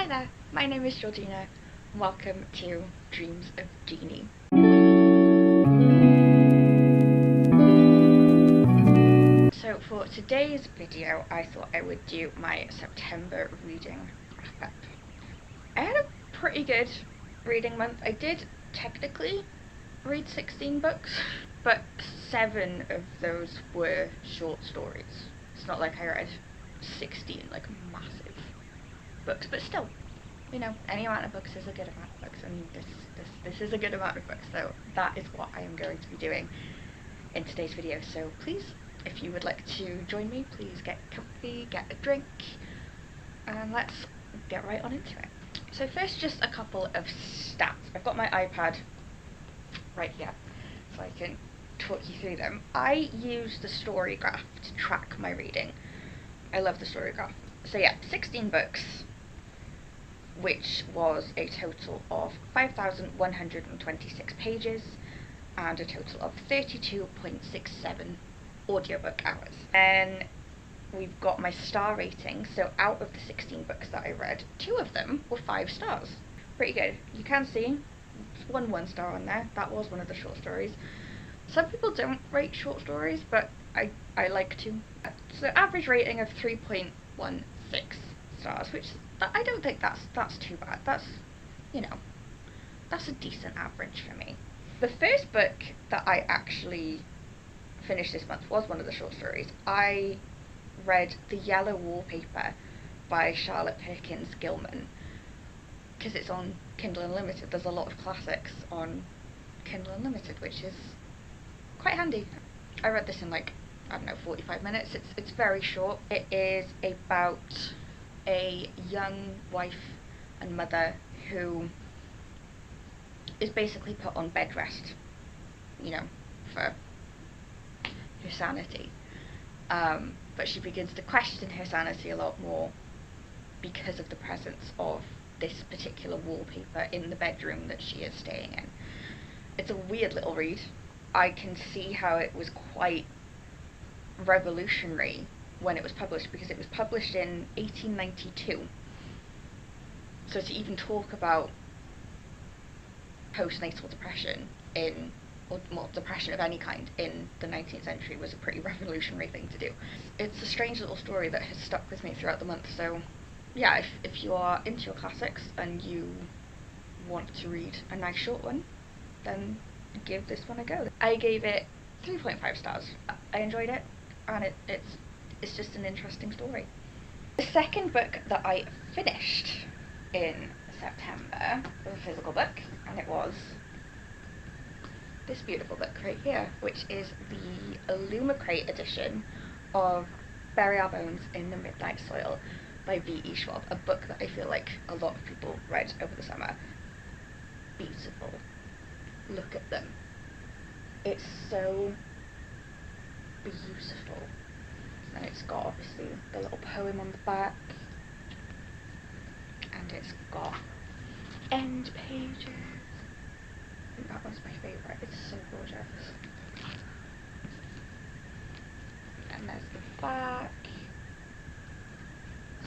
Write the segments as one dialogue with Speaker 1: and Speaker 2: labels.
Speaker 1: Hi there, my name is Georgina and welcome to Dreams of Genie. So for today's video I thought I would do my September reading wrap-up. I had a pretty good reading month. I did technically read 16 books, but 7 of those were short stories. It's not like I read 16 like massive books, but still, you know, any amount of books is a good amount of books, and this is a good amount of books, so that is what I am going to be doing in today's video. So please, if you would like to join me, please get comfy, get a drink, and let's get right on into it. So first, just a couple of stats. I've got my iPad right here, so I can talk you through them. I use the story graph to track my reading. I love the story graph. So yeah, 16 books, which was a total of 5,126 pages and a total of 32.67 audiobook hours. And we've got my star rating. So out of the 16 books that I read, 2 of them were 5 stars. Pretty good. You can see one star on there. That was one of the short stories. Some people don't rate short stories, but I like to. So average rating of 3.16 stars, which I don't think that's too bad. That's, you know, that's a decent average for me. The first book that I actually finished this month was one of the short stories. I read The Yellow Wallpaper by Charlotte Perkins Gilman, because it's on Kindle Unlimited. There's a lot of classics on Kindle Unlimited, which is quite handy. I read this in like, I don't know, 45 minutes. It's very short. It is about a young wife and mother who is basically put on bed rest, you know, for her sanity. But she begins to question her sanity a lot more because of the presence of this particular wallpaper in the bedroom that she is staying in. It's a weird little read. I can see how it was quite revolutionary when it was published, because it was published in 1892. So to even talk about postnatal depression or depression of any kind in the 19th century was a pretty revolutionary thing to do. It's a strange little story that has stuck with me throughout the month. So yeah, if you are into your classics and you want to read a nice short one, then give this one a go. I gave it 3.5 stars. I enjoyed it, and it's just an interesting story. The second book that I finished in September was a physical book, and it was this beautiful book right here, which is the Illumicrate edition of Bury Our Bones in the Midnight Soil by V.E. Schwab, a book that I feel like a lot of people read over the summer. Beautiful. Look at them. It's so beautiful. And it's got obviously the little poem on the back, and it's got end pages. I think that one's my favourite. It's so gorgeous. And there's the back.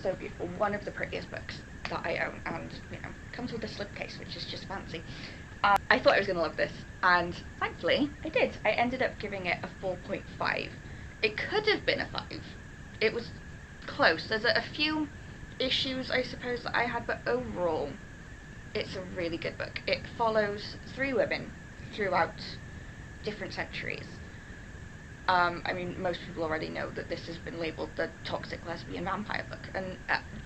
Speaker 1: So beautiful. One of the prettiest books that I own, and you know, comes with a slipcase, which is just fancy. I thought I was going to love this, and thankfully I did. I ended up giving it a 4.5. It could have been a 5. It was close. There's a few issues, I suppose, that I had, but overall it's a really good book. It follows 3 women throughout different centuries. I mean, most people already know that this has been labelled the toxic lesbian vampire book, and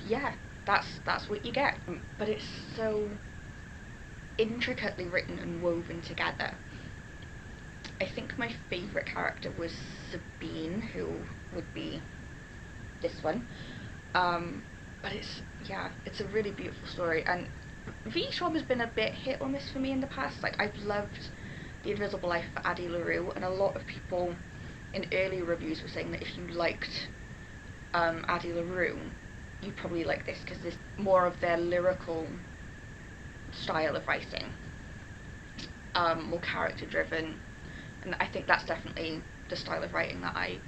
Speaker 1: yeah, that's what you get. But it's so intricately written and woven together. I think my favourite character was Sabine, who would be this one. But it's a really beautiful story, and V. Schwab has been a bit hit or miss for me in the past. Like, I've loved The Invisible Life of Addie LaRue, and a lot of people in early reviews were saying that if you liked Addie LaRue, you'd probably like this, because there's more of their lyrical style of writing, more character driven, and I think that's definitely the style of writing that I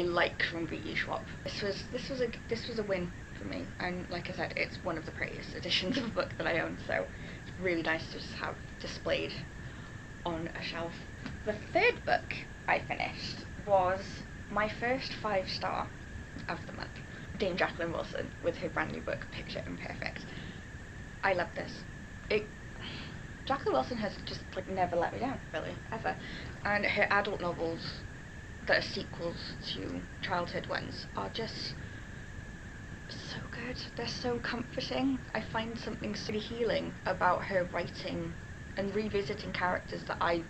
Speaker 1: like from V.E. Schwab. This was a win for me, and like I said, it's one of the prettiest editions of a book that I own, so it's really nice to just have displayed on a shelf. The third book I finished was my first 5-star of the month, Dame Jacqueline Wilson with her brand new book Picture Imperfect. I love this. Jacqueline Wilson has just like never let me down, really, ever. And her adult novels that are sequels to childhood ones are just so good. They're so comforting. I find something so healing about her writing and revisiting characters that I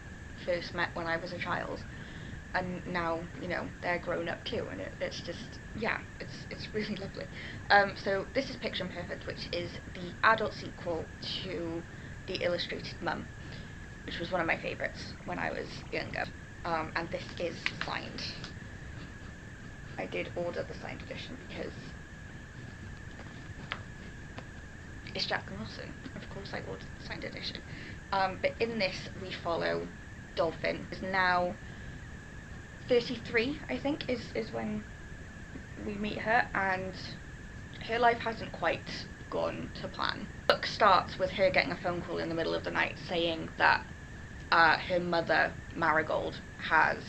Speaker 1: first met when I was a child, and now, you know, they're grown up too, and it's just, yeah, it's really lovely. So this is Picture Imperfect, which is the adult sequel to The Illustrated Mum, which was one of my favourites when I was younger. And this is signed. I did order the signed edition because it's Jacqueline Wilson. Of course I ordered the signed edition. But in this we follow Dolphin, who's now 33, I think, is when we meet her, and her life hasn't quite gone to plan. The book starts with her getting a phone call in the middle of the night saying that her mother, Marigold, has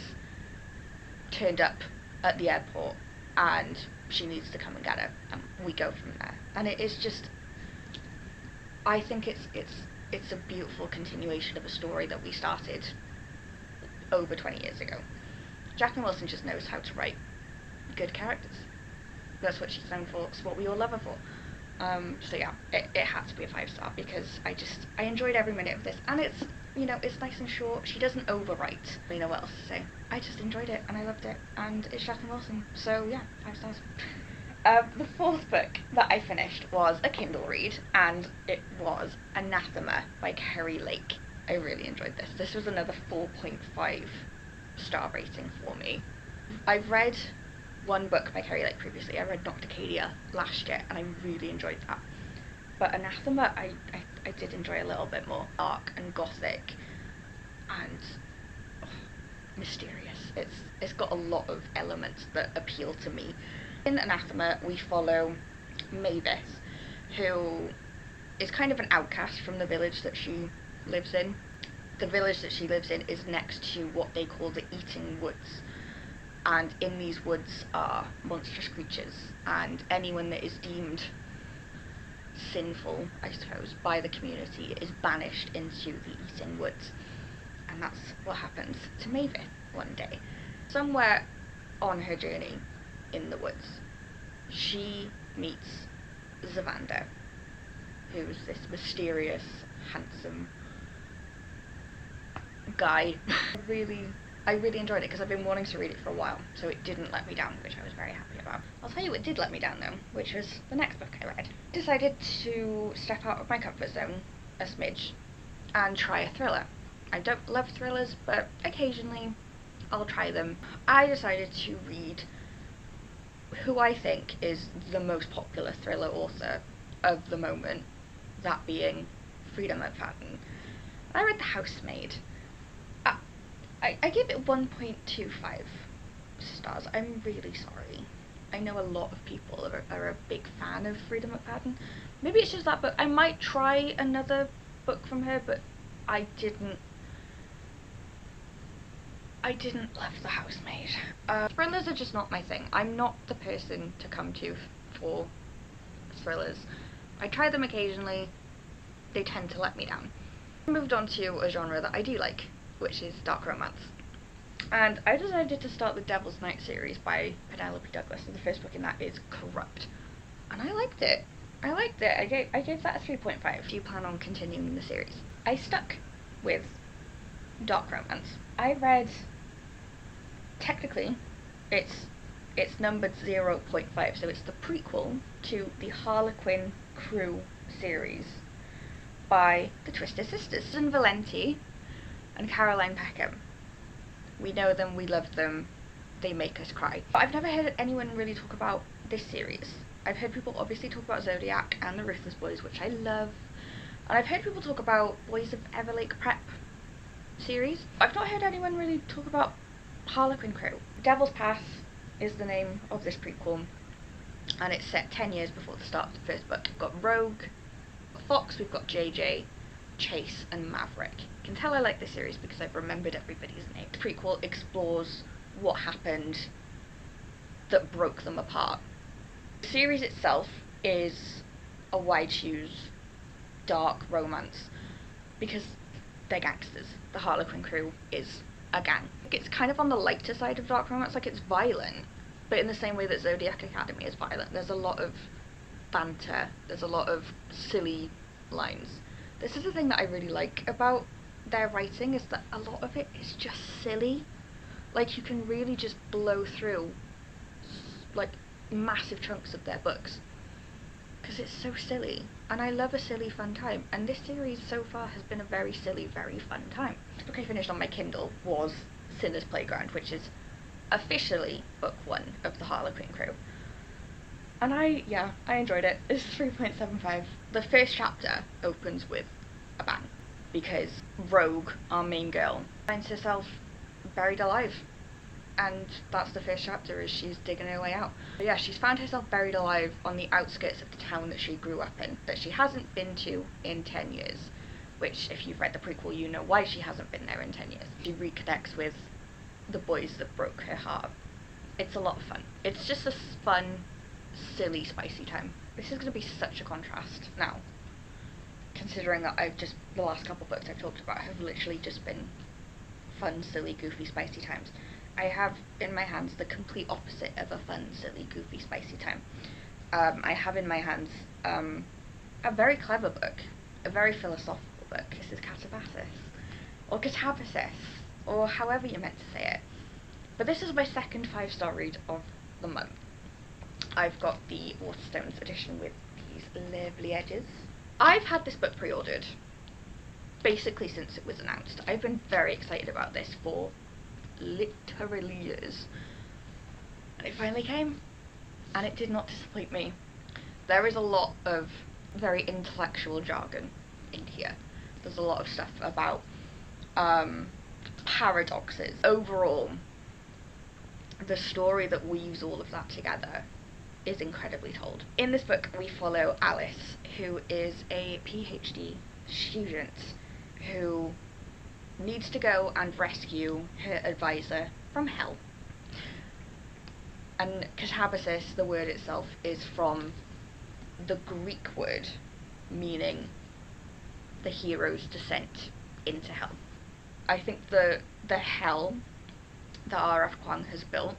Speaker 1: turned up at the airport and she needs to come and get her, and we go from there. And it is just, I think it's a beautiful continuation of a story that we started over 20 years ago. Jacqueline Wilson just knows how to write good characters. That's what she's known for. It's what we all love her for. So yeah, it had to be a 5-star because I enjoyed every minute of this, and it's, you know, it's nice and short. She doesn't overwrite. You know what else to say. I just enjoyed it and I loved it, and it's Jacqueline Wilson. So yeah, 5 stars. The fourth book that I finished was a Kindle read, and it was Anathema by Kerry Lake. I really enjoyed this. This was another 4.5-star rating for me. I've read one book by Kerry Lake previously. I read Nocticadia last year and I really enjoyed that. But Anathema I did enjoy a little bit more. Dark and gothic and mysterious. It's got a lot of elements that appeal to me. In Anathema we follow Mavis, who is kind of an outcast from the village that she lives in. The village that she lives in is next to what they call the Eating Woods, and in these woods are monstrous creatures, and anyone that is deemed sinful, I suppose, by the community is banished into the Eating Woods. And that's what happens to Mavis one day. Somewhere on her journey in the woods, she meets Zavander, who's this mysterious, handsome guy. I really enjoyed it because I've been wanting to read it for a while, so it didn't let me down, which I was very happy about. I'll tell you what did let me down though, which was the next book I read. I decided to step out of my comfort zone a smidge and try a thriller. I don't love thrillers, but occasionally I'll try them. I decided to read who I think is the most popular thriller author of the moment, that being Frida McFadden. I read The Housemaid. I gave it 1.25 stars. I'm really sorry. I know a lot of people are a big fan of Frida McFadden. Maybe it's just that book. I might try another book from her, but I didn't love The Housemaid. Thrillers are just not my thing. I'm not the person to come to for thrillers. I try them occasionally. They tend to let me down. I moved on to a genre that I do like, which is dark romance. And I decided to start the Devil's Night series by Penelope Douglas, and the first book in that is Corrupt. And I liked it. I gave that a 3.5. Do you plan on continuing the series? I stuck with dark romance. I read, technically, it's numbered 0.5, so it's the prequel to the Harlequin Crew series by the Twister sisters, Susan Valenti and Caroline Peckham. We know them, we love them, they make us cry. But I've never heard anyone really talk about this series. I've heard people obviously talk about Zodiac and the Ruthless Boys, which I love, and I've heard people talk about Boys of Everlake Prep series. I've not heard anyone really talk about Harlequin Crew. Devil's Pass is the name of this prequel, and it's set 10 years before the start of the first book. We've got Rogue, we've got Fox, we've got JJ, Chase, and Maverick. You can tell I like this series because I've remembered everybody's name. The prequel explores what happened that broke them apart. The series itself is a wide shoes, dark romance because they're gangsters. The Harlequin crew is a gang. It's kind of on the lighter side of dark romance, like it's violent, but in the same way that Zodiac Academy is violent. There's a lot of banter, there's a lot of silly lines. This is the thing that I really like about their writing, is that a lot of it is just silly. Like, you can really just blow through like massive chunks of their books because it's so silly, and I love a silly fun time, and this series so far has been a very silly, very fun time. The book I finished on my Kindle was Sinner's Playground, which is officially book 1 of the Harlequin crew, and I enjoyed it. It's 3.75. The first chapter opens with a bang because Rogue, our main girl, finds herself buried alive, and that's the first chapter, is she's digging her way out. But yeah, she's found herself buried alive on the outskirts of the town that she grew up in, that she hasn't been to in 10 years, which, if you've read the prequel, you know why she hasn't been there in 10 years. She reconnects with the boys that broke her heart. It's a lot of fun. It's just a fun, silly, spicy time. This is going to be such a contrast now, considering that the last couple of books I've talked about have literally just been fun, silly, goofy, spicy times. I have in my hands the complete opposite of a fun, silly, goofy, spicy time. I have in my hands a very clever book, a very philosophical book. This is Catabasis, or Catabasis, or however you're meant to say it. But this is my second 5-star read of the month. I've got the Waterstones edition with these lovely edges. I've had this book pre-ordered basically since it was announced. I've been very excited about this for literally years, and it finally came, and it did not disappoint me. There is a lot of very intellectual jargon in here. There's a lot of stuff about paradoxes. Overall, the story that weaves all of that together is incredibly told. In this book we follow Alice, who is a PhD student who needs to go and rescue her advisor from hell. And Catabasis, the word itself, is from the Greek word meaning the hero's descent into hell. I think the hell that R.F. Kuang has built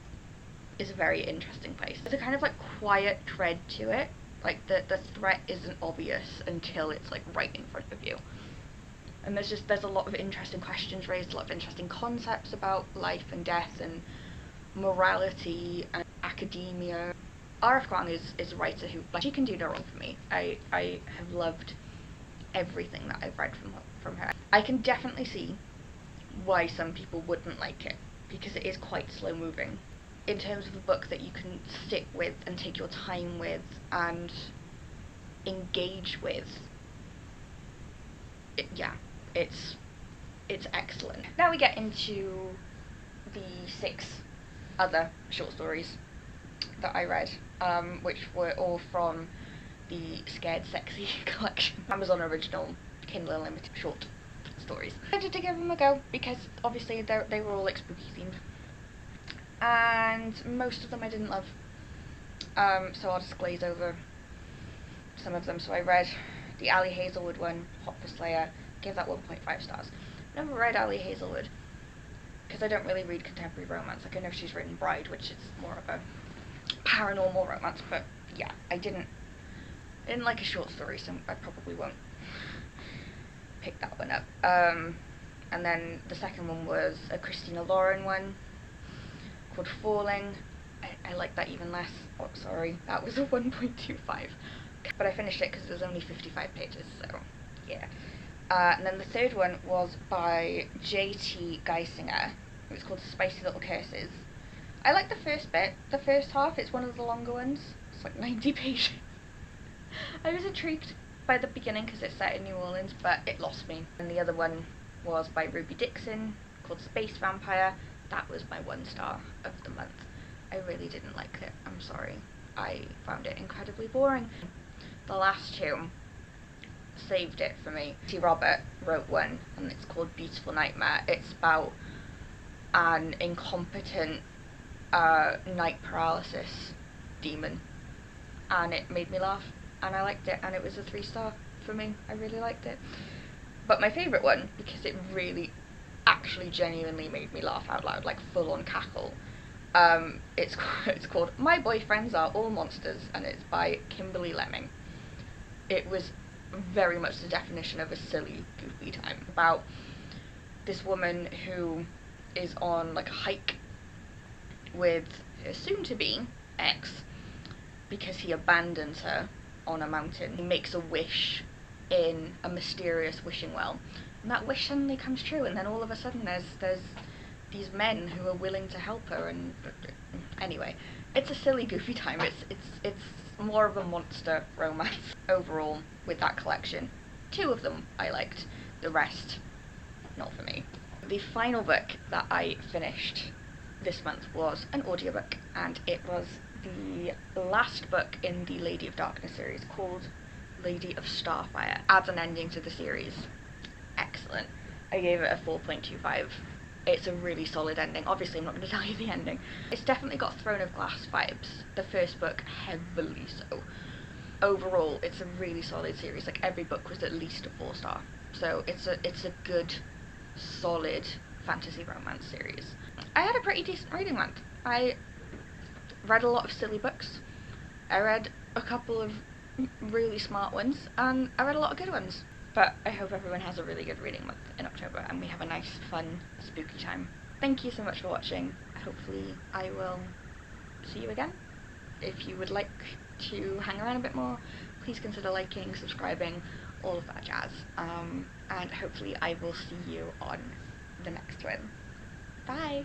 Speaker 1: is a very interesting place. There's a kind of like quiet dread to it. Like the threat isn't obvious until it's like right in front of you. And there's a lot of interesting questions raised, a lot of interesting concepts about life and death and morality and academia. R.F. Kuang is a writer who, like, she can do no wrong for me. I have loved everything that I've read from her. I can definitely see why some people wouldn't like it, because it is quite slow moving. In terms of a book that you can sit with and take your time with and engage with, it's excellent. Now we get into the 6 other short stories that I read, which were all from the Scared Sexy collection. Amazon original, Kindle Unlimited short stories. I decided to give them a go because obviously they were all like spooky themed, and most of them I didn't love, so I'll just glaze over some of them. So I read the Ali Hazelwood one, Hot for Slayer, gave that 1.5 stars. Never read Ali Hazelwood because I don't really read contemporary romance. Like, I know she's written Bride, which is more of a paranormal romance, but yeah, I didn't like a short story, so I probably won't pick that one up. And then the second one was a Christina Lauren one called Falling. I like that even less. Oh, sorry, that was a 1.25. But I finished it because it was only 55 pages, so yeah. And then the third one was by J.T. Geisinger. It was called Spicy Little Curses. I like the first bit, the first half. It's one of the longer ones. It's like 90 pages. I was intrigued by the beginning because it's set in New Orleans, but it lost me. And the other one was by Ruby Dixon, called Space Vampire. That was my 1 star of the month. I really didn't like it. I'm sorry. I found it incredibly boring. The last two saved it for me. T. Robert wrote one, and it's called Beautiful Nightmare. It's about an incompetent night paralysis demon, and it made me laugh, and I liked it, and it was a 3-star for me. I really liked it. But my favourite one, because it really actually genuinely made me laugh out loud, like full on cackle, it's called My Boyfriends Are All Monsters, and it's by Kimberly Lemming. It was very much the definition of a silly, goofy time, about this woman who is on like a hike with her soon-to-be ex because he abandons her on a mountain. He makes a wish in a mysterious wishing well, and that wish suddenly comes true, and then all of a sudden there's these men who are willing to help her, and anyway, it's a silly, goofy time. It's more of a monster romance overall with that collection. 2 of them I liked, the rest not for me. The final book that I finished this month was an audiobook, and it was the last book in the Lady of Darkness series, called Lady of Starfire. Adds an ending to the series. Excellent. I gave it a 4.25. It's a really solid ending. Obviously I'm not going to tell you the ending. It's definitely got Throne of Glass vibes. The first book, heavily so. Overall, it's a really solid series. Like, every book was at least a 4-star. So it's a good, solid fantasy romance series. I had a pretty decent reading month. I read a lot of silly books. I read a couple of really smart ones, and I read a lot of good ones. But I hope everyone has a really good reading month in October, and we have a nice, fun, spooky time. Thank you so much for watching. Hopefully I will see you again. If you would like to hang around a bit more, please consider liking, subscribing, all of that jazz. And hopefully I will see you on the next one. Bye!